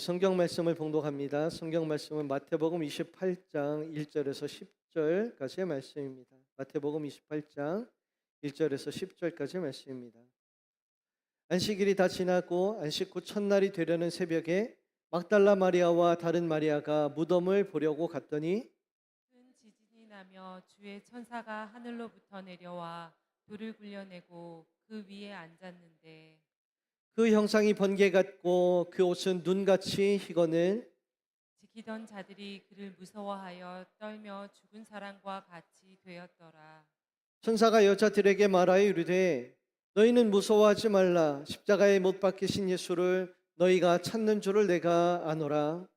성경 말씀을 봉독합니다. 성경 말씀은 마태복음 28장 1절에서 10절까지의 말씀입니다. 마태복음 28장 1절에서 10절까지의 말씀입니다. 안식일이 다 지나고 안식 후 첫날이 되려는 새벽에 막달라 마리아와 다른 마리아가 무덤을 보려고 갔더니 큰 지진이 나며 주의 천사가 하늘로부터 내려와 돌을 굴려내고 그 위에 앉았는데 그 형상이 번개 같고 그 옷은 눈같이 희거늘 지키던 자들이 그를 무서워하여 떨며 죽은 사람과 같이 되었더라. 천사가 여자들에게 말하여 이르되 너희는 무서워하지 말라. 십자가에 못 박히신 예수를 너희가 찾는 줄을 내가 아노라.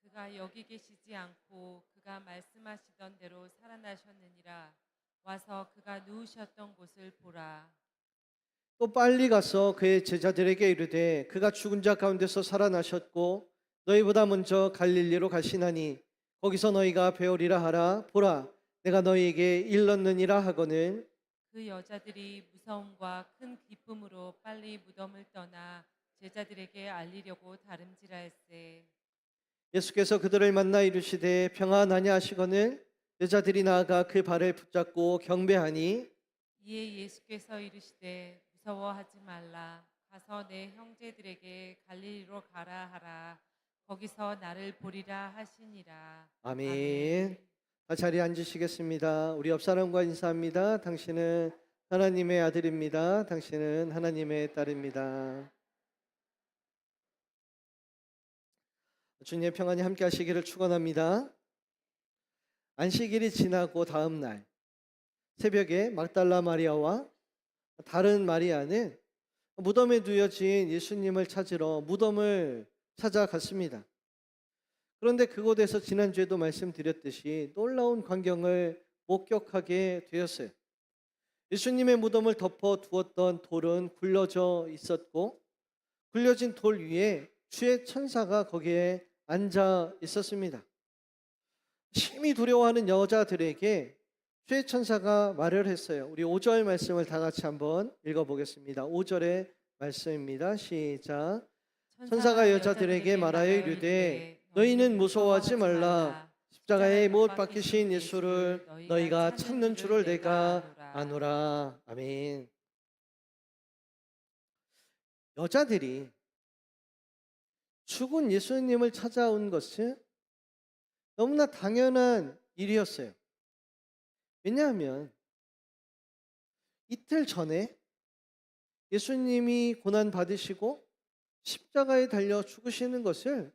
그가 여기 계시지 않고 그가 말씀하시던 대로 살아나셨느니라. 와서 그가 누우셨던 곳을 보라. 또 빨리 가서 그의 제자들에게 이르되 그가 죽은 자 가운데서 살아나셨고 너희보다 먼저 갈릴리로 가시나니 거기서 너희가 배우리라 하라. 보라 내가 너희에게 일렀느니라 하거늘 그 여자들이 무서움과 큰 기쁨으로 빨리 무덤을 떠나 제자들에게 알리려고 다름질할세. 예수께서 그들을 만나 이르시되 평안하냐 하시거늘 여자들이 나아가 그 발을 붙잡고 경배하니 이에 예수께서 이르시되 무서워하지 말라. 가서 내 형제들에게 갈릴리로 가라 하라. 거기서 나를 보리라 하시니라. 아멘. 자리에 앉으시겠습니다. 우리 옆 사람과 인사합니다. 당신은 하나님의 아들입니다. 당신은 하나님의 딸입니다. 주님의 평안이 함께 하시기를 축원합니다. 안식일이 지나고 다음 날 새벽에 막달라 마리아와 다른 마리아는 무덤에 누워진 예수님을 찾으러 무덤을 찾아갔습니다. 그런데 그곳에서 지난주에도 말씀드렸듯이 놀라운 광경을 목격하게 되었어요. 예수님의 무덤을 덮어 두었던 돌은 굴러져 있었고 굴려진 돌 위에 주의 천사가 거기에 앉아 있었습니다. 심히 두려워하는 여자들에게 주의 천사가 말을 했어요. 우리 5절 말씀을 다 같이 한번 읽어보겠습니다. 5절의 말씀입니다. 시작. 천사가 여자들에게 말하여 이르되 너희는 무서워하지 말라. 십자가에 못 박히신 예수를 너희가 찾는 줄을 내가 아노라. 아멘. 여자들이 죽은 예수님을 찾아온 것은 너무나 당연한 일이었어요. 왜냐하면 이틀 전에 예수님이 고난 받으시고 십자가에 달려 죽으시는 것을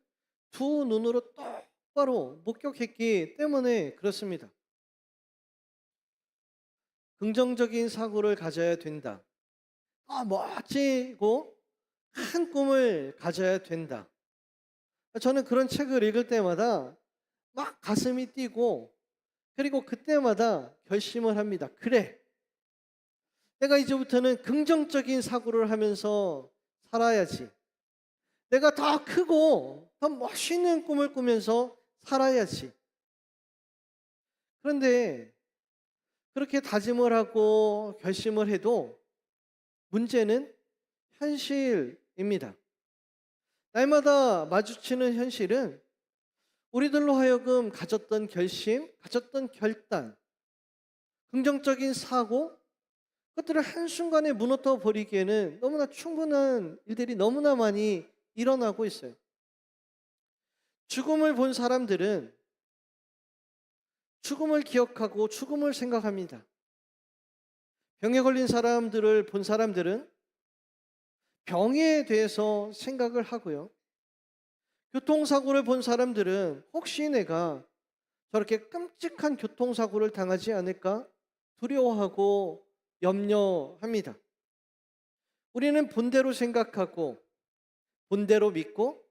두 눈으로 똑바로 목격했기 때문에 그렇습니다. 긍정적인 사고를 가져야 된다. 멋지고 큰 꿈을 가져야 된다. 저는 그런 책을 읽을 때마다 막 가슴이 뛰고 그리고 그때마다 결심을 합니다. 그래, 내가 이제부터는 긍정적인 사고를 하면서 살아야지. 내가 더 크고 더 멋있는 꿈을 꾸면서 살아야지. 그런데 그렇게 다짐을 하고 결심을 해도 문제는 현실입니다. 날마다 마주치는 현실은 우리들로 하여금 가졌던 결심, 가졌던 결단, 긍정적인 사고, 그것들을 한순간에 무너뜨려 버리기에는 너무나 충분한 일들이 너무나 많이 일어나고 있어요. 죽음을 본 사람들은 죽음을 기억하고 죽음을 생각합니다. 병에 걸린 사람들을 본 사람들은 병에 대해서 생각을 하고요. 교통사고를 본 사람들은 혹시 내가 저렇게 끔찍한 교통사고를 당하지 않을까 두려워하고 염려합니다. 우리는 본대로 생각하고 본대로 믿고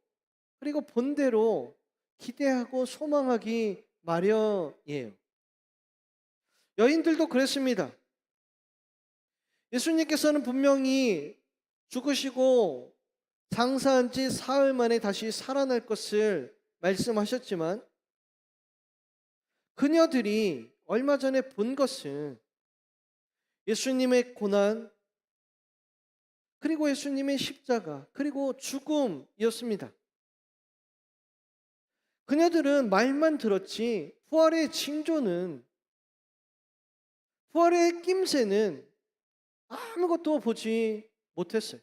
그리고 본대로 기대하고 소망하기 마련이에요. 여인들도 그랬습니다. 예수님께서는 분명히 죽으시고 장사한 지 사흘 만에 다시 살아날 것을 말씀하셨지만 그녀들이 얼마 전에 본 것은 예수님의 고난, 그리고 예수님의 십자가, 그리고 죽음이었습니다. 그녀들은 말만 들었지 부활의 징조는, 부활의 낌새는 아무것도 보지 못했어요.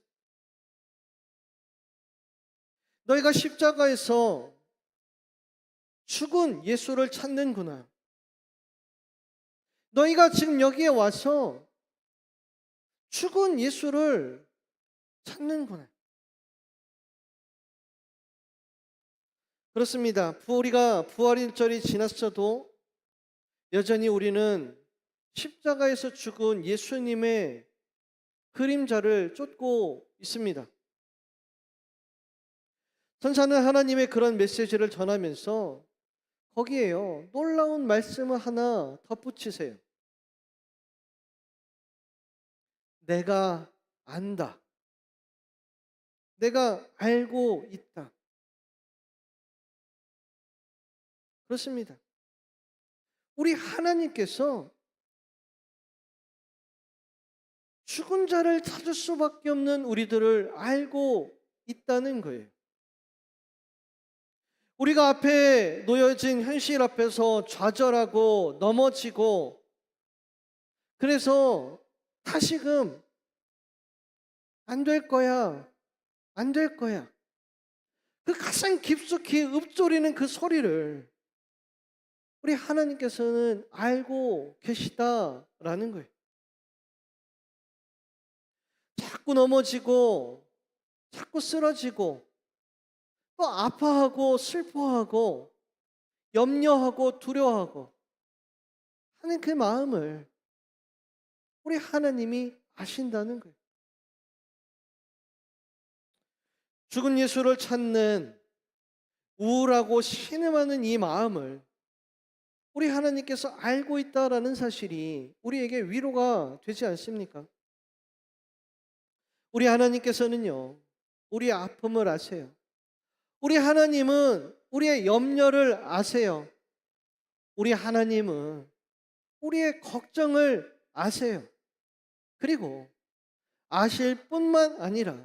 너희가 십자가에서 죽은 예수를 찾는구나. 너희가 지금 여기에 와서 죽은 예수를 찾는구나. 그렇습니다. 우리가 부활일절이 지났어도 여전히 우리는 십자가에서 죽은 예수님의 그림자를 쫓고 있습니다. 천사는 하나님의 그런 메시지를 전하면서 거기에요, 놀라운 말씀을 하나 덧붙이세요. 내가 안다. 내가 알고 있다. 그렇습니다. 우리 하나님께서 죽은 자를 찾을 수밖에 없는 우리들을 알고 있다는 거예요. 우리가 앞에 놓여진 현실 앞에서 좌절하고 넘어지고, 그래서 다시금 안 될 거야, 안 될 거야, 그 가장 깊숙이 읊조리는 그 소리를 우리 하나님께서는 알고 계시다라는 거예요. 자꾸 넘어지고 자꾸 쓰러지고 또 아파하고 슬퍼하고 염려하고 두려워하고 하는 그 마음을 우리 하나님이 아신다는 거예요. 죽은 예수를 찾는 우울하고 신음하는 이 마음을 우리 하나님께서 알고 있다라는 사실이 우리에게 위로가 되지 않습니까? 우리 하나님께서는요, 우리의 아픔을 아세요. 우리 하나님은 우리의 염려를 아세요. 우리 하나님은 우리의 걱정을 아세요. 그리고 아실 뿐만 아니라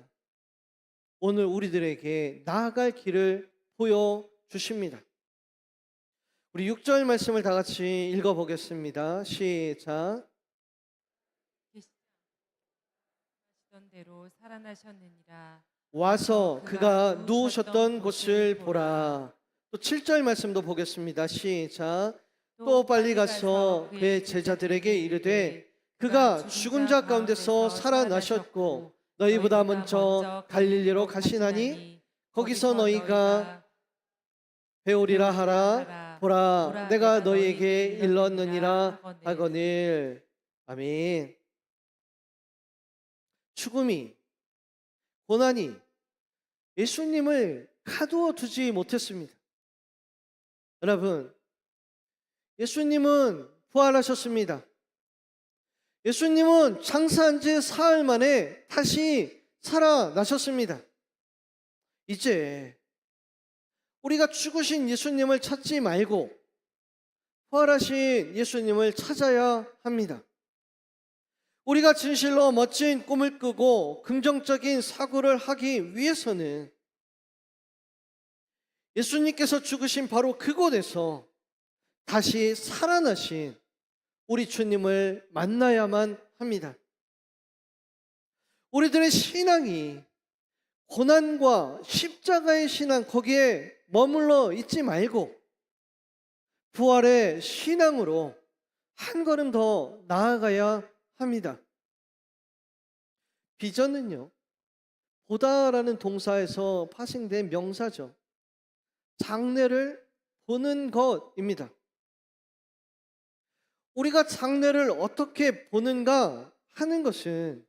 오늘 우리들에게 나아갈 길을 보여주십니다. 우리 6절 말씀을 다 같이 읽어보겠습니다. 시작. 하시던 대로 살아나셨느니라. 와서 그가 누우셨던 곳을 보라. 또 7절 말씀도 보겠습니다. 시작. 또 빨리 가서 그의 제자들에게 이르되 그가 죽은 자 가운데서 살아나셨고 너희보다 먼저 갈릴리로 가시나니 거기서 너희가 배우리라 하라. 보라, 내가 너희에게 일렀느니라 하거늘. 아멘. 죽음이, 고난이 예수님을 가두어 두지 못했습니다. 여러분, 예수님은 부활하셨습니다. 예수님은 장사한 지 사흘 만에 다시 살아나셨습니다. 이제 우리가 죽으신 예수님을 찾지 말고 부활하신 예수님을 찾아야 합니다. 우리가 진실로 멋진 꿈을 꾸고 긍정적인 사고를 하기 위해서는 예수님께서 죽으신 바로 그곳에서 다시 살아나신 우리 주님을 만나야만 합니다. 우리들의 신앙이 고난과 십자가의 신앙, 거기에 머물러 있지 말고 부활의 신앙으로 한 걸음 더 나아가야 합니다. 비전은요, 보다라는 동사에서 파생된 명사죠. 장래를 보는 것입니다. 우리가 장래를 어떻게 보는가 하는 것은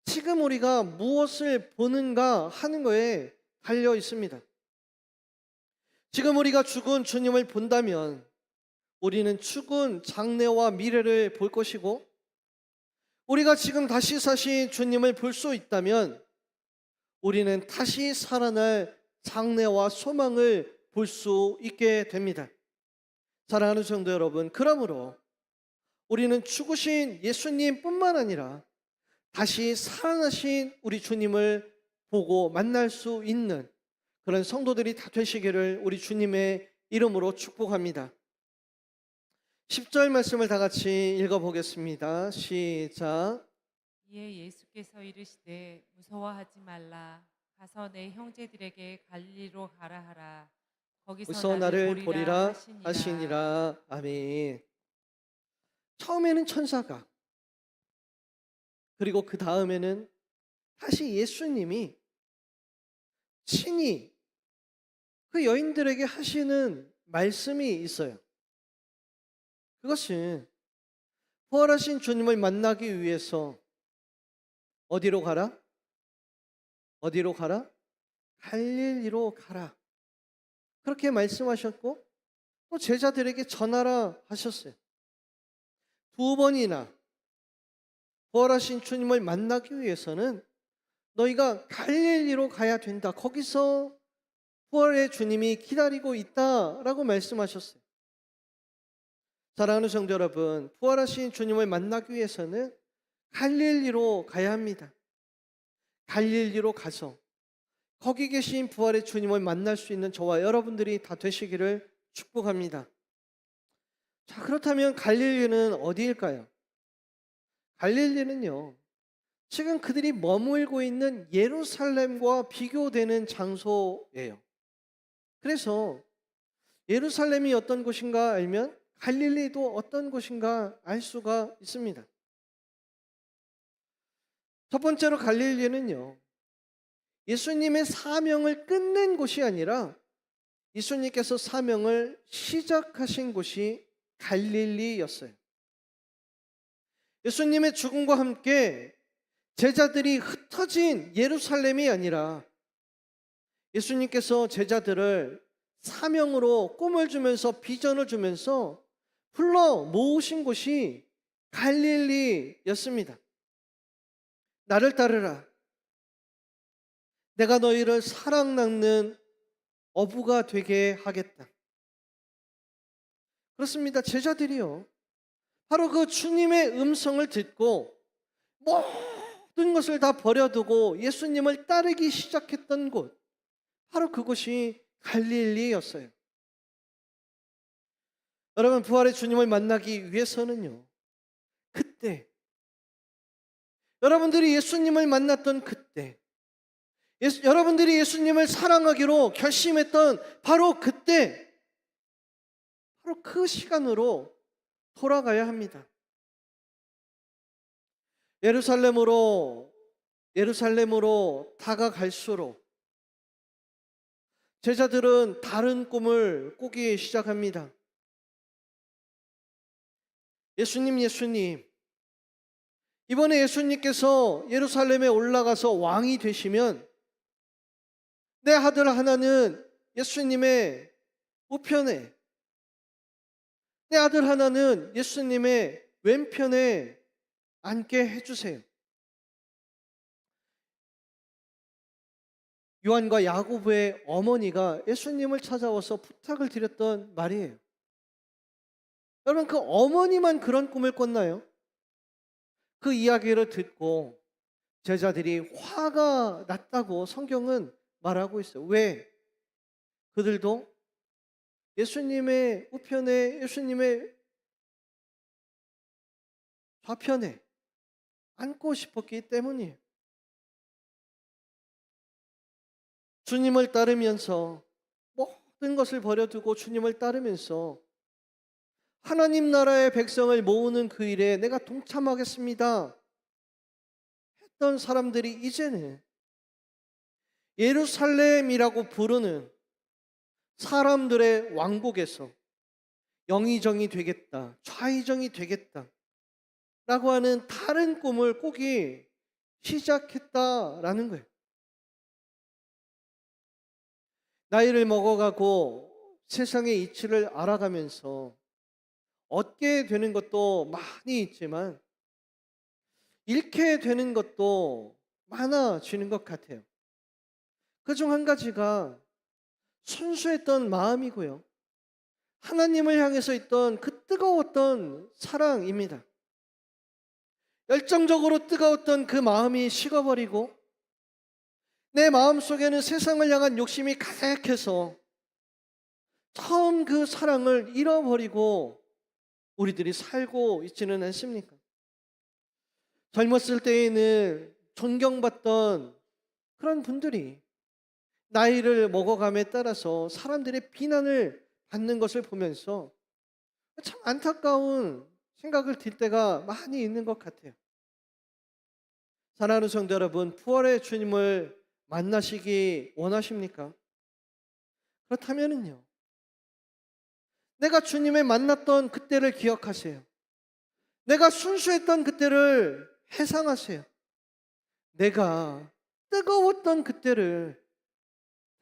지금 우리가 무엇을 보는가 하는 거에 달려 있습니다. 지금 우리가 죽은 주님을 본다면 우리는 죽은 장래와 미래를 볼 것이고, 우리가 지금 다시 사신 주님을 볼 수 있다면 우리는 다시 살아날 장래와 소망을 볼 수 있게 됩니다. 사랑하는 성도 여러분, 그러므로 우리는 죽으신 예수님뿐만 아니라 다시 살아나신 우리 주님을 보고 만날 수 있는 그런 성도들이 다 되시기를 우리 주님의 이름으로 축복합니다. 10절 말씀을 다 같이 읽어보겠습니다. 시작. 이에 예수께서 이르시되 무서워하지 말라. 가서 내 형제들에게 갈릴리로 가라 하라. 거기서 거기서 나를 나를 보리라 보리라 하시니라. 아멘. 처음에는 천사가, 그리고 그 다음에는 다시 예수님이 친히 그 여인들에게 하시는 말씀이 있어요. 그것은 부활하신 주님을 만나기 위해서 어디로 가라? 어디로 가라? 갈릴리로 가라. 그렇게 말씀하셨고 또 제자들에게 전하라 하셨어요. 두 번이나 부활하신 주님을 만나기 위해서는 너희가 갈릴리로 가야 된다. 거기서 부활의 주님이 기다리고 있다라고 말씀하셨어요. 사랑하는 성도 여러분, 부활하신 주님을 만나기 위해서는 갈릴리로 가야 합니다. 갈릴리로 가서 거기 계신 부활의 주님을 만날 수 있는 저와 여러분들이 다 되시기를 축복합니다. 자, 그렇다면 갈릴리는 어디일까요? 갈릴리는요, 지금 그들이 머물고 있는 예루살렘과 비교되는 장소예요. 그래서 예루살렘이 어떤 곳인가 알면 갈릴리도 어떤 곳인가 알 수가 있습니다. 첫 번째로 갈릴리는요, 예수님의 사명을 끝낸 곳이 아니라 예수님께서 사명을 시작하신 곳이 갈릴리였어요. 예수님의 죽음과 함께 제자들이 흩어진 예루살렘이 아니라 예수님께서 제자들을 사명으로 꿈을 주면서 비전을 주면서 불러 모으신 곳이 갈릴리였습니다. 나를 따르라. 내가 너희를 사랑 낚는 어부가 되게 하겠다. 그렇습니다. 제자들이요, 바로 그 주님의 음성을 듣고 모든 것을 다 버려두고 예수님을 따르기 시작했던 곳, 바로 그곳이 갈릴리였어요. 여러분, 부활의 주님을 만나기 위해서는요, 그때 여러분들이 예수님을 만났던 그때, 여러분들이 예수님을 사랑하기로 결심했던 바로 그때, 바로 그 시간으로 돌아가야 합니다. 예루살렘으로 다가갈수록 제자들은 다른 꿈을 꾸기 시작합니다. 예수님, 이번에 예수님께서 예루살렘에 올라가서 왕이 되시면 내 아들 하나는 예수님의 우편에, 내 아들 하나는 예수님의 왼편에 앉게 해주세요. 요한과 야고보의 어머니가 예수님을 찾아와서 부탁을 드렸던 말이에요. 여러분, 그 어머니만 그런 꿈을 꿨나요? 그 이야기를 듣고 제자들이 화가 났다고 성경은 말하고 있어요. 왜? 그들도 예수님의 우편에, 예수님의 좌편에 앉고 싶었기 때문이에요. 주님을 따르면서, 모든 것을 버려두고 주님을 따르면서 하나님 나라의 백성을 모으는 그 일에 내가 동참하겠습니다 했던 사람들이 이제는 예루살렘이라고 부르는 사람들의 왕국에서 영의정이 되겠다, 좌의정이 되겠다 라고 하는 다른 꿈을 꾸기 시작했다라는 거예요. 나이를 먹어가고 세상의 이치를 알아가면서 얻게 되는 것도 많이 있지만 잃게 되는 것도 많아지는 것 같아요. 그중 한 가지가 순수했던 마음이고요, 하나님을 향해서 있던 그 뜨거웠던 사랑입니다. 열정적으로 뜨거웠던 그 마음이 식어버리고 내 마음속에는 세상을 향한 욕심이 가득해서 처음 그 사랑을 잃어버리고 우리들이 살고 있지는 않습니까? 젊었을 때에는 존경받던 그런 분들이 나이를 먹어감에 따라서 사람들의 비난을 받는 것을 보면서 참 안타까운 생각을 들 때가 많이 있는 것 같아요. 사랑하는 성도 여러분, 부활의 주님을 만나시기 원하십니까? 그렇다면은요, 내가 주님을 만났던 그때를 기억하세요. 내가 순수했던 그때를 회상하세요. 내가 뜨거웠던 그때를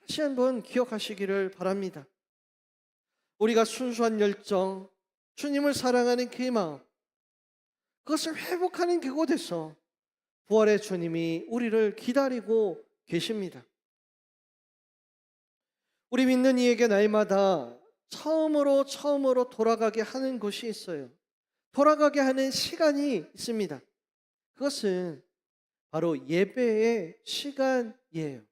다시 한번 기억하시기를 바랍니다. 우리가 순수한 열정, 주님을 사랑하는 그 마음, 그것을 회복하는 그곳에서 부활의 주님이 우리를 기다리고 계십니다. 우리 믿는 이에게 날마다 처음으로 돌아가게 하는 곳이 있어요. 돌아가게 하는 시간이 있습니다. 그것은 바로 예배의 시간이에요.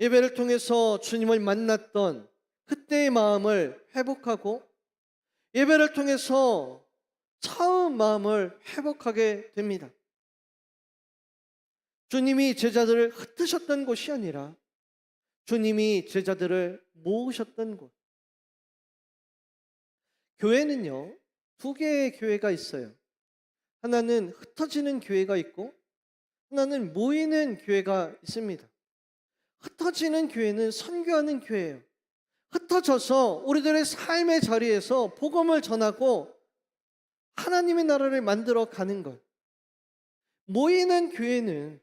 예배를 통해서 주님을 만났던 그때의 마음을 회복하고, 예배를 통해서 처음 마음을 회복하게 됩니다. 주님이 제자들을 흩으셨던 곳이 아니라 주님이 제자들을 모으셨던 곳. 교회는요, 두 개의 교회가 있어요. 하나는 흩어지는 교회가 있고, 하나는 모이는 교회가 있습니다. 흩어지는 교회는 선교하는 교회예요. 흩어져서 우리들의 삶의 자리에서 복음을 전하고 하나님의 나라를 만들어 가는 것. 모이는 교회는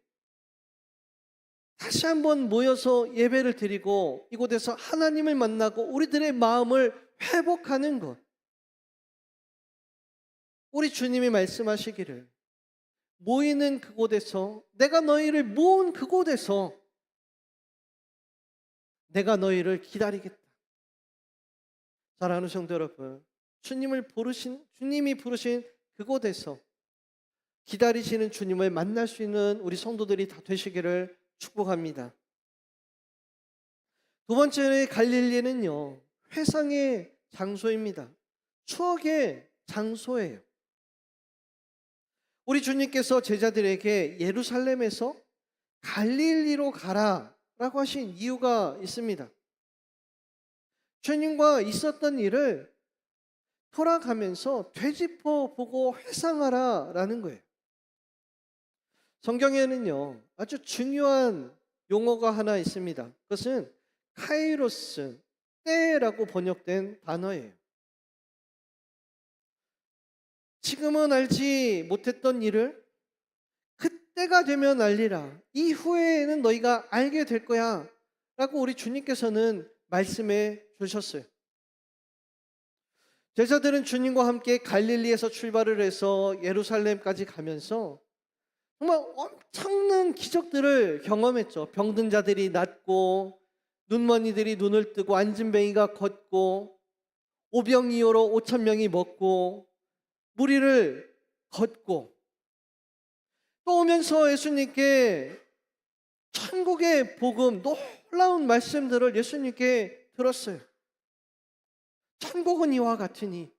다시 한번 모여서 예배를 드리고 이곳에서 하나님을 만나고 우리들의 마음을 회복하는 것. 우리 주님이 말씀하시기를 모이는 그곳에서, 내가 너희를 모은 그곳에서 내가 너희를 기다리겠다. 사랑하는 성도 여러분, 주님이 부르신 그곳에서 기다리시는 주님을 만날 수 있는 우리 성도들이 다 되시기를 축복합니다. 두 번째, 갈릴리는요, 회상의 장소입니다. 추억의 장소예요. 우리 주님께서 제자들에게 예루살렘에서 갈릴리로 가라라고 하신 이유가 있습니다. 주님과 있었던 일을 돌아가면서 되짚어 보고 회상하라라는 거예요. 성경에는요, 아주 중요한 용어가 하나 있습니다. 그것은 카이로스, 때라고 번역된 단어예요. 지금은 알지 못했던 일을 그때가 되면 알리라. 이후에는 너희가 알게 될 거야 라고 우리 주님께서는 말씀해 주셨어요. 제자들은 주님과 함께 갈릴리에서 출발을 해서 예루살렘까지 가면서 정말 엄청난 기적들을 경험했죠. 병든 자들이 낫고, 눈먼이들이 눈을 뜨고, 안진뱅이가 걷고, 오병이어로 5천 명이 먹고, 무리를 걷고, 또 오면서 예수님께 천국의 복음, 놀라운 말씀들을 예수님께 들었어요. 천국은 이와 같으니,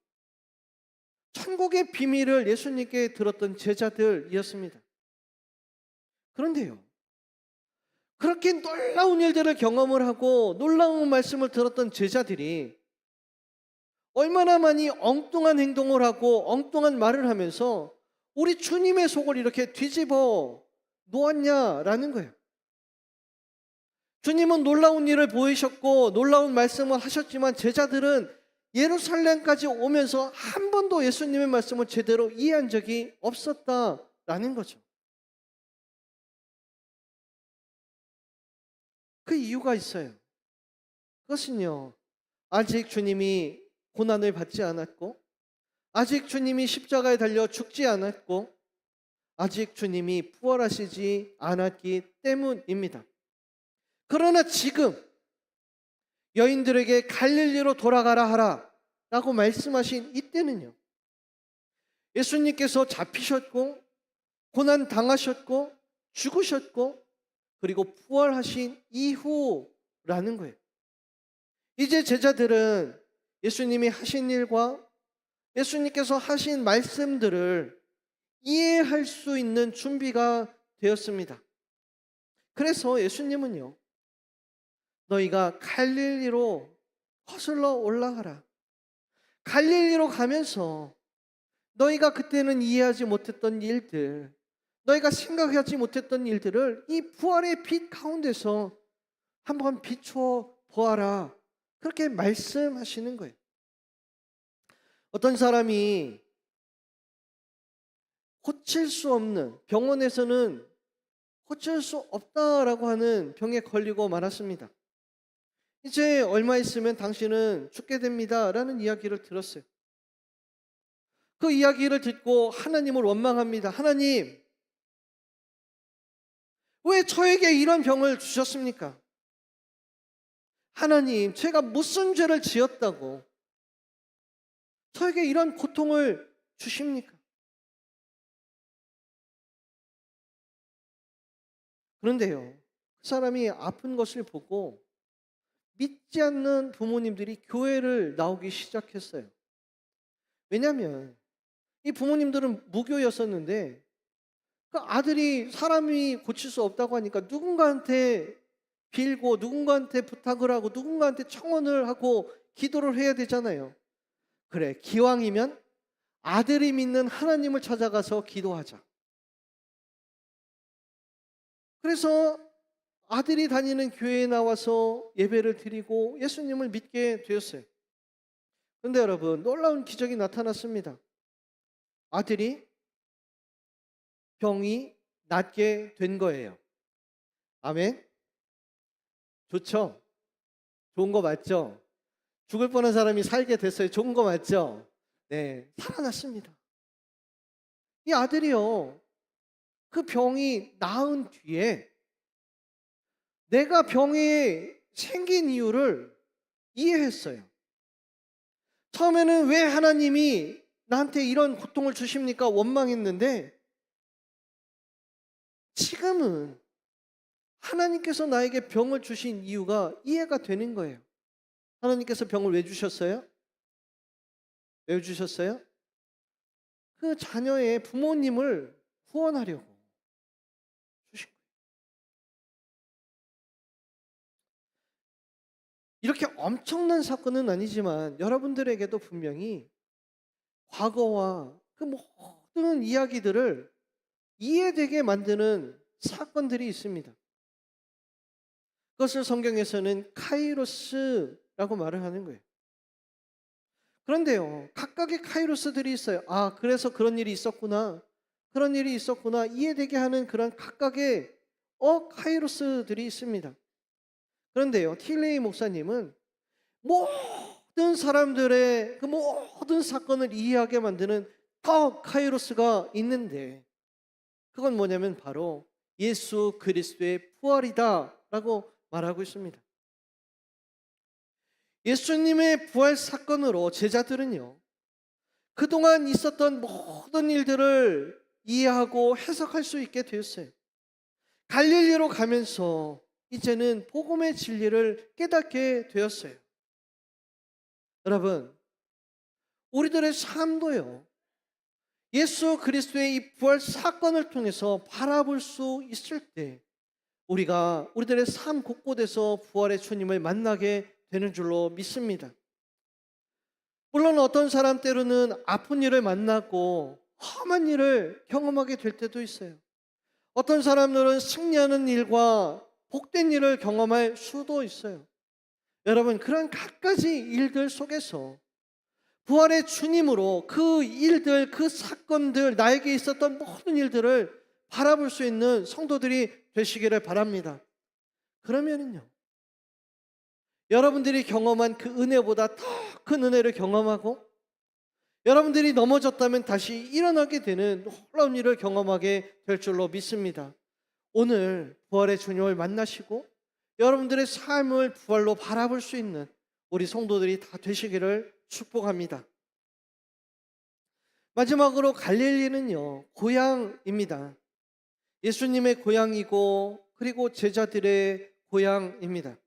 천국의 비밀을 예수님께 들었던 제자들이었습니다. 그런데요, 그렇게 놀라운 일들을 경험을 하고 놀라운 말씀을 들었던 제자들이 얼마나 많이 엉뚱한 행동을 하고 엉뚱한 말을 하면서 우리 주님의 속을 이렇게 뒤집어 놓았냐라는 거예요. 주님은 놀라운 일을 보이셨고 놀라운 말씀을 하셨지만 제자들은 예루살렘까지 오면서 한 번도 예수님의 말씀을 제대로 이해한 적이 없었다라는 거죠. 그 이유가 있어요. 그것은요, 아직 주님이 고난을 받지 않았고, 아직 주님이 십자가에 달려 죽지 않았고, 아직 주님이 부활하시지 않았기 때문입니다. 그러나 지금 여인들에게 갈릴리로 돌아가라 하라 라고 말씀하신 이때는요, 예수님께서 잡히셨고 고난 당하셨고 죽으셨고 그리고 부활하신 이후라는 거예요. 이제 제자들은 예수님이 하신 일과 예수님께서 하신 말씀들을 이해할 수 있는 준비가 되었습니다. 그래서 예수님은요, 너희가 갈릴리로 거슬러 올라가라. 갈릴리로 가면서 너희가 그때는 이해하지 못했던 일들, 너희가 생각하지 못했던 일들을 이 부활의 빛 가운데서 한번 비추어 보아라. 그렇게 말씀하시는 거예요. 어떤 사람이 고칠 수 없는, 병원에서는 고칠 수 없다라고 하는 병에 걸리고 말았습니다. 이제 얼마 있으면 당신은 죽게 됩니다 라는 이야기를 들었어요. 그 이야기를 듣고 하나님을 원망합니다. 하나님, 왜 저에게 이런 병을 주셨습니까? 하나님, 제가 무슨 죄를 지었다고 저에게 이런 고통을 주십니까? 그런데요, 그 사람이 아픈 것을 보고 믿지 않는 부모님들이 교회를 나오기 시작했어요. 왜냐하면 이 부모님들은 무교였었는데 그 아들이 사람이 고칠 수 없다고 하니까 누군가한테 빌고 누군가한테 부탁을 하고 누군가한테 청원을 하고 기도를 해야 되잖아요. 그래, 기왕이면 아들이 믿는 하나님을 찾아가서 기도하자. 그래서 아들이 다니는 교회에 나와서 예배를 드리고 예수님을 믿게 되었어요. 그런데 여러분, 놀라운 기적이 나타났습니다. 아들이 병이 낫게 된 거예요. 아멘. 좋죠? 좋은 거 맞죠? 죽을 뻔한 사람이 살게 됐어요. 좋은 거 맞죠? 네, 살아났습니다. 이 아들이요, 그 병이 나은 뒤에 내가 병이 생긴 이유를 이해했어요. 처음에는 왜 하나님이 나한테 이런 고통을 주십니까? 원망했는데 지금은 하나님께서 나에게 병을 주신 이유가 이해가 되는 거예요. 하나님께서 병을 왜 주셨어요? 왜 주셨어요? 그 자녀의 부모님을 후원하려고 주신 거예요. 이렇게 엄청난 사건은 아니지만 여러분들에게도 분명히 과거와 그 모든 이야기들을 이해되게 만드는 사건들이 있습니다. 그것을 성경에서는 카이로스라고 말을 하는 거예요. 그런데요, 각각의 카이로스들이 있어요. 아, 그래서 그런 일이 있었구나. 그런 일이 있었구나. 이해되게 하는 그런 각각의 카이로스들이 있습니다. 그런데요, 틸레이 목사님은 모든 사람들의 그 모든 사건을 이해하게 만드는 더 카이로스가 있는데 그건 뭐냐면 바로 예수 그리스도의 부활이다라고 말하고 있습니다. 예수님의 부활 사건으로 제자들은요, 그동안 있었던 모든 일들을 이해하고 해석할 수 있게 되었어요. 갈릴리로 가면서 이제는 복음의 진리를 깨닫게 되었어요. 여러분, 우리들의 삶도요, 예수 그리스도의 이 부활 사건을 통해서 바라볼 수 있을 때 우리가 우리들의 삶 곳곳에서 부활의 주님을 만나게 되는 줄로 믿습니다. 물론 어떤 사람 때로는 아픈 일을 만나고 험한 일을 경험하게 될 때도 있어요. 어떤 사람들은 승리하는 일과 복된 일을 경험할 수도 있어요. 여러분, 그런 갖가지 일들 속에서 부활의 주님으로 그 일들, 그 사건들, 나에게 있었던 모든 일들을 바라볼 수 있는 성도들이 되시기를 바랍니다. 그러면은요, 여러분들이 경험한 그 은혜보다 더 큰 은혜를 경험하고 여러분들이 넘어졌다면 다시 일어나게 되는 놀라운 일을 경험하게 될 줄로 믿습니다. 오늘 부활의 주님을 만나시고 여러분들의 삶을 부활로 바라볼 수 있는 우리 성도들이 다 되시기를 축복합니다. 마지막으로 갈릴리는요, 고향입니다. 예수님의 고향이고 그리고 제자들의 고향입니다.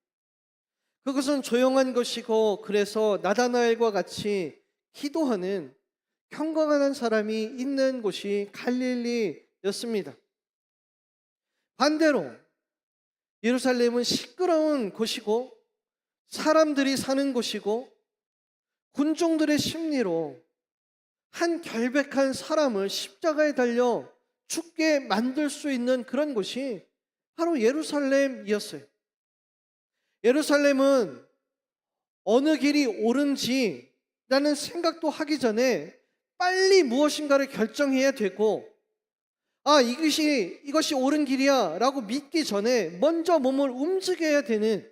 그것은 조용한 것이고 그래서 나다나엘과 같이 기도하는 평강한 사람이 있는 곳이 갈릴리였습니다. 반대로 예루살렘은 시끄러운 곳이고 사람들이 사는 곳이고 군중들의 심리로 한 결백한 사람을 십자가에 달려 죽게 만들 수 있는 그런 곳이 바로 예루살렘이었어요. 예루살렘은 어느 길이 옳은지라는 생각도 하기 전에 빨리 무엇인가를 결정해야 되고, 이것이 옳은 길이야 라고 믿기 전에 먼저 몸을 움직여야 되는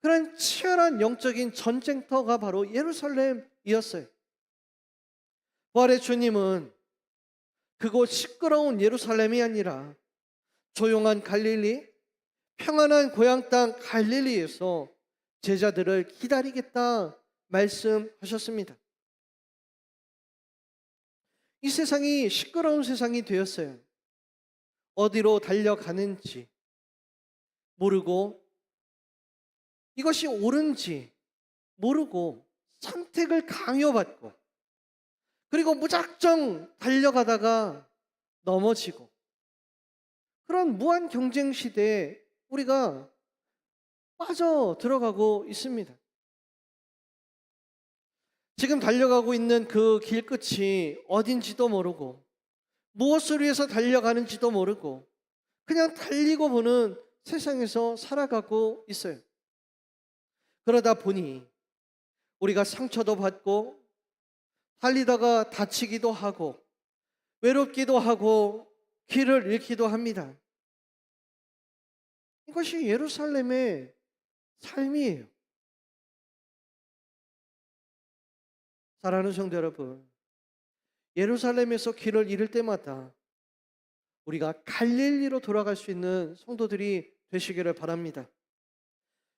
그런 치열한 영적인 전쟁터가 바로 예루살렘이었어요. 부활의 주님은 그곳 시끄러운 예루살렘이 아니라 조용한 갈릴리, 평안한 고향 땅 갈릴리에서 제자들을 기다리겠다 말씀하셨습니다. 이 세상이 시끄러운 세상이 되었어요. 어디로 달려가는지 모르고 이것이 옳은지 모르고 선택을 강요받고 그리고 무작정 달려가다가 넘어지고 그런 무한 경쟁 시대에 우리가 빠져 들어가고 있습니다. 지금 달려가고 있는 그 길 끝이 어딘지도 모르고 무엇을 위해서 달려가는지도 모르고 그냥 달리고 보는 세상에서 살아가고 있어요. 그러다 보니 우리가 상처도 받고 달리다가 다치기도 하고 외롭기도 하고 길을 잃기도 합니다. 이것이 예루살렘의 삶이에요. 사랑하는 성도 여러분, 예루살렘에서 길을 잃을 때마다 우리가 갈릴리로 돌아갈 수 있는 성도들이 되시기를 바랍니다.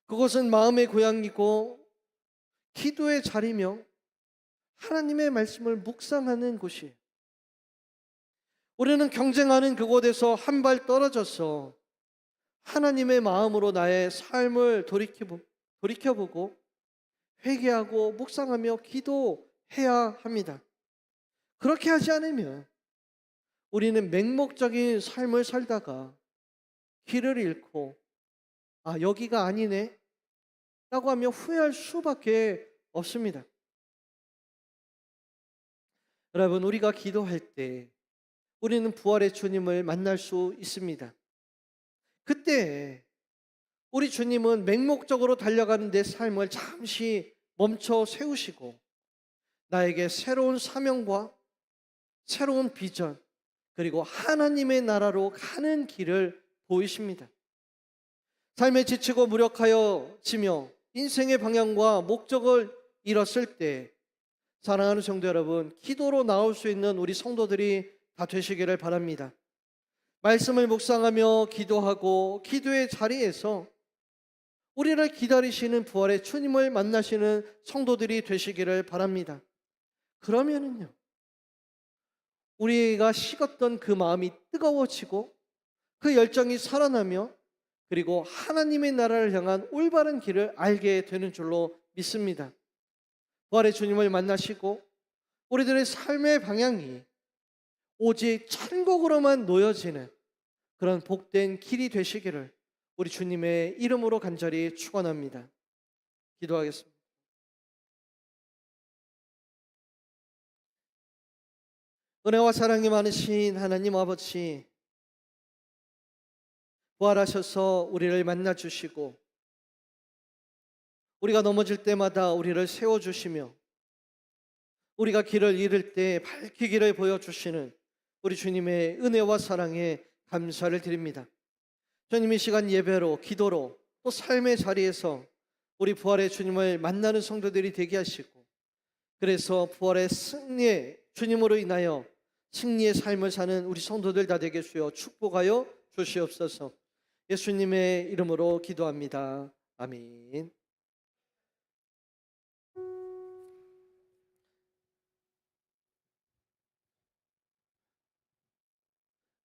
그것은 마음의 고향이고 기도의 자리며 하나님의 말씀을 묵상하는 곳이에요. 우리는 경쟁하는 그곳에서 한 발 떨어져서 하나님의 마음으로 나의 삶을 돌이켜보고 회개하고 묵상하며 기도해야 합니다. 그렇게 하지 않으면 우리는 맹목적인 삶을 살다가 길을 잃고 여기가 아니네 라고 하며 후회할 수밖에 없습니다. 여러분, 우리가 기도할 때 우리는 부활의 주님을 만날 수 있습니다. 그때 우리 주님은 맹목적으로 달려가는 내 삶을 잠시 멈춰 세우시고 나에게 새로운 사명과 새로운 비전 그리고 하나님의 나라로 가는 길을 보이십니다. 삶에 지치고 무력하여 지며 인생의 방향과 목적을 잃었을 때 사랑하는 성도 여러분, 기도로 나올 수 있는 우리 성도들이 다 되시기를 바랍니다. 말씀을 묵상하며 기도하고 기도의 자리에서 우리를 기다리시는 부활의 주님을 만나시는 성도들이 되시기를 바랍니다. 그러면은요, 우리가 식었던 그 마음이 뜨거워지고 그 열정이 살아나며 그리고 하나님의 나라를 향한 올바른 길을 알게 되는 줄로 믿습니다. 부활의 주님을 만나시고 우리들의 삶의 방향이 오직 천국으로만 놓여지는 그런 복된 길이 되시기를 우리 주님의 이름으로 간절히 축원합니다. 기도하겠습니다. 은혜와 사랑이 많으신 하나님 아버지, 부활하셔서 우리를 만나주시고 우리가 넘어질 때마다 우리를 세워주시며 우리가 길을 잃을 때 밝히기를 보여주시는 우리 주님의 은혜와 사랑에 감사를 드립니다. 주님, 이 시간 예배로 기도로 또 삶의 자리에서 우리 부활의 주님을 만나는 성도들이 되게 하시고 그래서 부활의 승리의 주님으로 인하여 승리의 삶을 사는 우리 성도들 다 되게 하시어 축복하여 주시옵소서. 예수님의 이름으로 기도합니다. 아멘.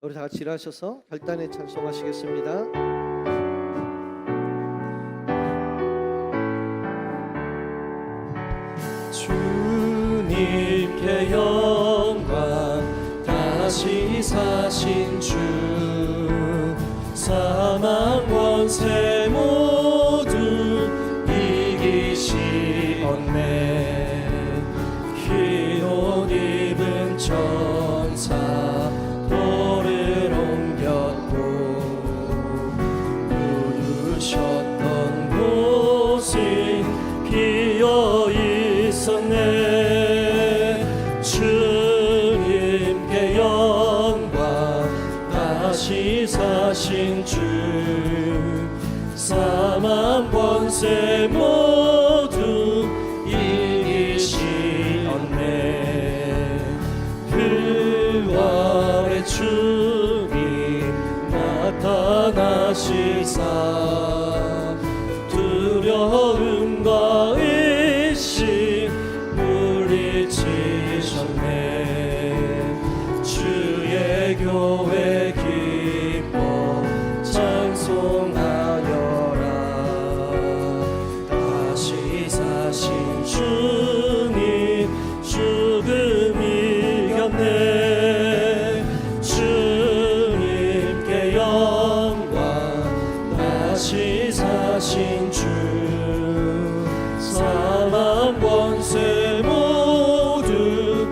우리 다 같이 일어나셔서 결단에 찬송하시겠습니다. 주님께 영광 다시 사신 주 사망 권세 모두 이기시었네 흰 옷 입은 천사 돌을 옮겼고 누우셨던 곳이 비어 있었네 주님께 영광 다시 사신 주 사망 권세 모두 이기시었네 그 아래 주님 나타나시사 두려움과 의심 물리치셨네 주의 교회 기뻐 찬송하여라 다시 사신 주님 죽음 이겼네 주님께 영광 다시 사신 주 사망 권세 모두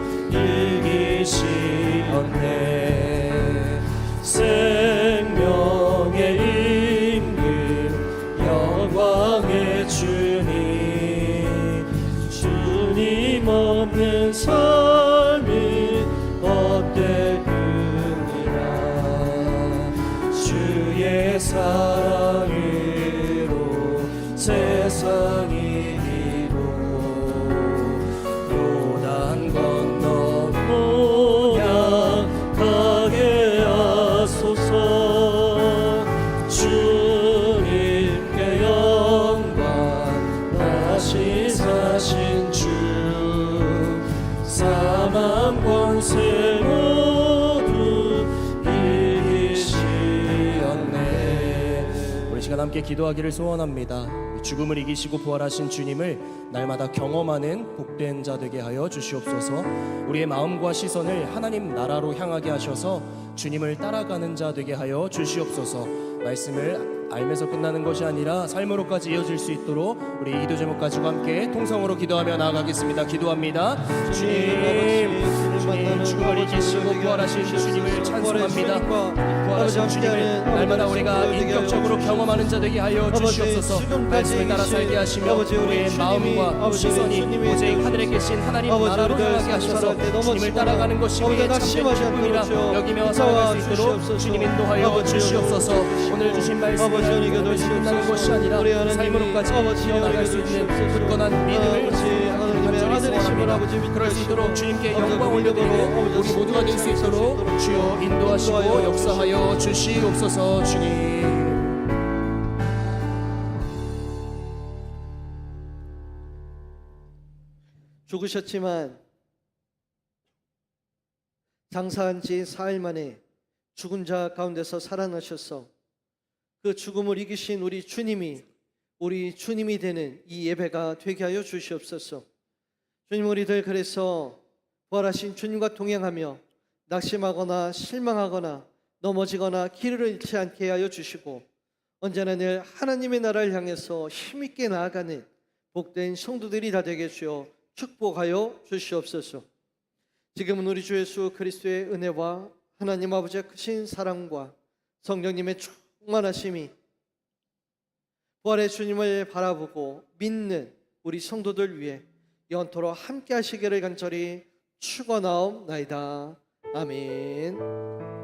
이기시었네 생명의 임금 영광의 주님 주님 없는 삶이 어때그니라 주의 사랑으로 세상이 이고 요단 건너 모양하게 하소서 주님께 영광 다시 사신 주 사망 권세 모두 이기시었네 우리 시간 함께 기도하기를 소원합니다. 죽음을 이기시고 부활하신 주님을 날마다 경험하는 복된 자 되게 하여 주시옵소서. 우리의 마음과 시선을 하나님 나라로 향하게 하셔서 주님을 따라가는 자 되게 하여 주시옵소서. 말씀을 알면서 끝나는 것이 아니라 삶으로까지 이어질 수 있도록 우리 이도 제목 가지고 함께 통성으로 기도하며 나아가겠습니다. 기도합니다. 주님 죽음을 이기시고 부활하신 주님을 찬송합니다. 부활하신 주님을 날마다 우리가 인격적으로 경험하는 자 되게 하여 주시옵소서. 말씀을 따라 살게 하시며 우리의 마음과 시선이 오직 하늘에 계신 하나님 나라로 향하게 하셔서 주님을 따라가는 것이 우리의 참된 기쁨이라 여기며 살아갈 수 있도록 주님 인도하여 주시옵소서. 오늘 주신 말씀이 끝나는 것이 아니라 삶으로까지 이어나갈 수 있는 굳건한 믿음을 간절히 소원합니다. 그럴 수 있도록 주님께 영광 올려드리는 우리 모두가 될 수 있도록 주여 인도하시고 역사하여 주시옵소서. 주님 죽으셨지만 장사한 지 4일 만에 죽은 자 가운데서 살아나셔서 그 죽음을 이기신 우리 주님이 되는 이 예배가 되게 하여 주시옵소서. 주님, 우리들 그래서 부활하신 주님과 동행하며 낙심하거나 실망하거나 넘어지거나 길을 잃지 않게 하여 주시고 언제나 늘 하나님의 나라를 향해서 힘있게 나아가는 복된 성도들이 다 되게 주여 축복하여 주시옵소서. 지금은 우리 주 예수 그리스도의 은혜와 하나님 아버지의 크신 사랑과 성령님의 충만하심이 부활의 주님을 바라보고 믿는 우리 성도들 위해 영원토록 함께 하시기를 간절히 축원하옵나이다. 아멘.